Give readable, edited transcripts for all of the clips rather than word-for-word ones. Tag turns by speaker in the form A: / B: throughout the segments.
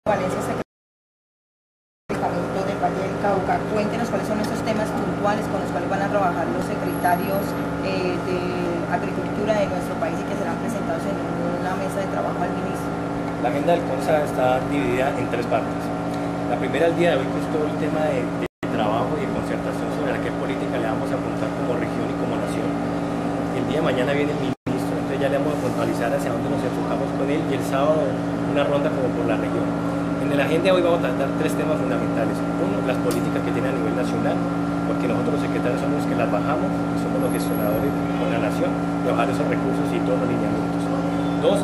A: Valencia, Departamento del Valle del Cauca. Cuéntenos cuáles son estos temas puntuales con los cuales van a trabajar los secretarios de Agricultura de nuestro país y que serán presentados en una mesa de trabajo al ministro.
B: La agenda del CONSA está dividida en tres partes. La primera, el día de hoy, que es todo el tema de trabajo y de concertación sobre a qué política le vamos a apuntar como región y como nación. El día de mañana viene el ministro, entonces ya le vamos a puntualizar hacia dónde nos enfocamos con él, y el sábado una ronda como por la región. En la agenda de hoy vamos a tratar tres temas fundamentales. Uno, las políticas que tiene a nivel nacional, porque nosotros los secretarios somos los que las bajamos, somos los gestionadores con la nación, de bajar esos recursos y todos los lineamientos. Dos,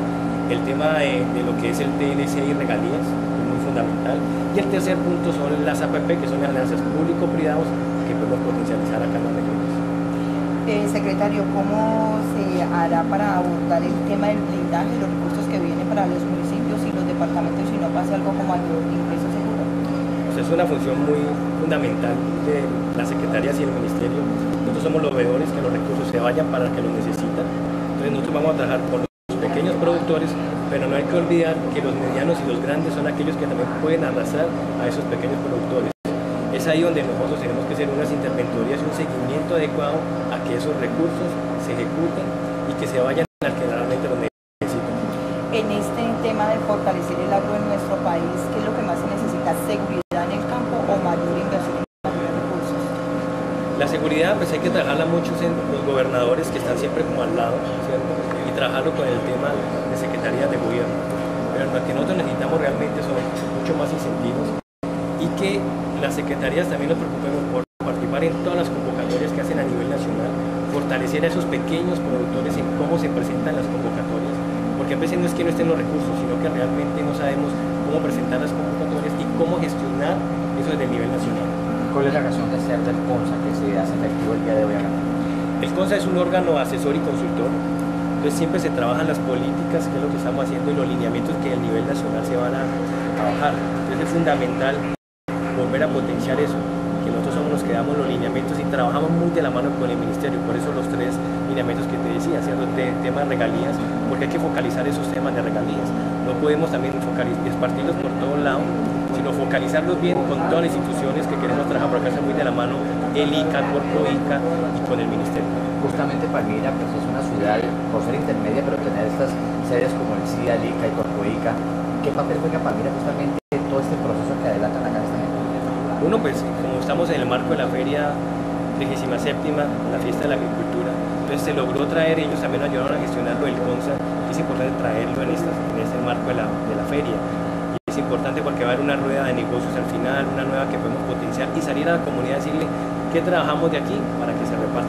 B: el tema de lo que es el TLC y regalías, es muy fundamental. Y el tercer punto son las APP, que son las alianzas público-privados que podemos potencializar acá en las regiones.
A: Secretario, ¿cómo se hará para abordar el tema del blindaje, los recursos que vienen para los municipios y los departamentos si no pasa algo como el ingreso seguro?
B: Pues es una función muy fundamental de las secretarías y el ministerio. Nosotros somos los veedores que los recursos se vayan para los que los necesitan. Entonces nosotros vamos a trabajar con los pequeños productores, pero no hay que olvidar que los medianos y los grandes son aquellos que también pueden arrastrar a esos pequeños productores. Es ahí donde nosotros tenemos que hacer unas interventorías y un seguimiento adecuado a que esos recursos se ejecuten y que se vayan al que realmente los necesitan.
A: En este tema de fortalecer el agro en nuestro país, ¿qué es lo que más se necesita? ¿Seguridad en el campo o mayor inversión en mayores recursos?
B: La seguridad pues hay que trabajarla mucho en los gobernadores que están siempre como al lado, ¿cierto? Y trabajarlo con el tema de secretarías de gobierno. Pero lo que nosotros necesitamos realmente son mucho más incentivos y que las secretarías también nos preocupemos por participar en todas las convocatorias que hacen a nivel nacional, fortalecer a esos pequeños productores en cómo se presentan las convocatorias, porque a veces no es que no estén los recursos, sino que realmente no sabemos cómo presentar las convocatorias y cómo gestionar eso desde el nivel nacional.
C: ¿Cuál es la razón de ser del CONSA que se hace efectivo el día de hoy acá?
B: El CONSA es un órgano asesor y consultor, entonces siempre se trabajan las políticas, que es lo que estamos haciendo, y los lineamientos que a nivel nacional se van a trabajar. Entonces es fundamental volver a potenciar eso, que nosotros somos los que damos los lineamientos y trabajamos muy de la mano con el ministerio, por eso los tres lineamientos que te decía, ¿cierto? Temas de regalías, porque hay que focalizar esos temas de regalías. No podemos también espartirlos por todos lados, sino focalizarlos bien con todas las instituciones que queremos trabajar, porque están muy de la mano, el ICA, el Corpo ICA y con el ministerio.
C: Justamente Palmira pues es una ciudad, por ser intermedia, pero tener estas sedes como el CIDA, el ICA y Corpo ICA, ¿qué papel juega Palmira justamente en todo este proceso que adelantan acá en esta gente?
B: Uno, pues como estamos en el marco de la feria 37ª, la fiesta de la agricultura, entonces se logró traer, ellos también nos ayudaron a gestionarlo del CONSA, es importante traerlo en este marco de la feria. Y es importante porque va a haber una rueda de negocios al final, una nueva que podemos potenciar y salir a la comunidad a decirle qué trabajamos de aquí para que se reparta.